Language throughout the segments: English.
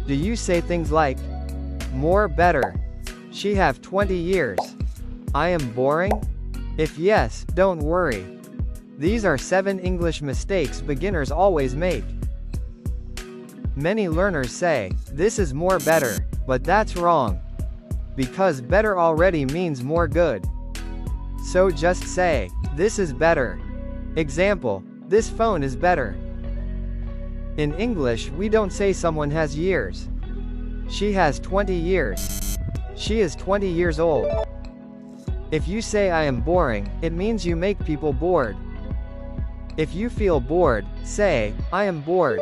Do you say things like more, better? She have 20 years. I am boring? If yes, don't worry. These are 7 English mistakes beginners always make. Many learners say, this is more better, but that's wrong. Because better already means more good. So just say, this is better. Example, this phone is better. In English, we don't say someone has years. She has 20 years. She is 20 years old. If you say I am boring, it means you make people bored. If you feel bored, say, I am bored.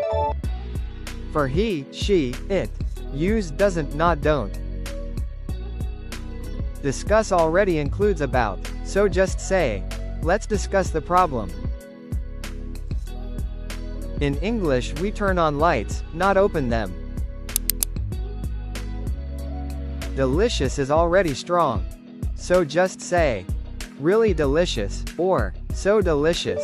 For he, she, it. Use doesn't, not don't. Discuss already includes about, so just say, let's discuss the problem. In English we turn on lights, not open them. Delicious is already strong. So just say, really delicious, or, so delicious.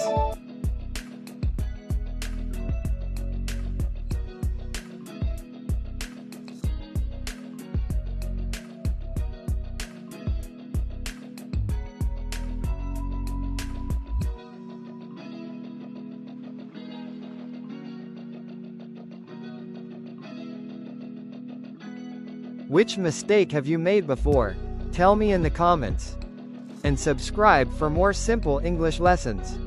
Which mistake have you made before? Tell me in the comments. And subscribe for more simple English lessons.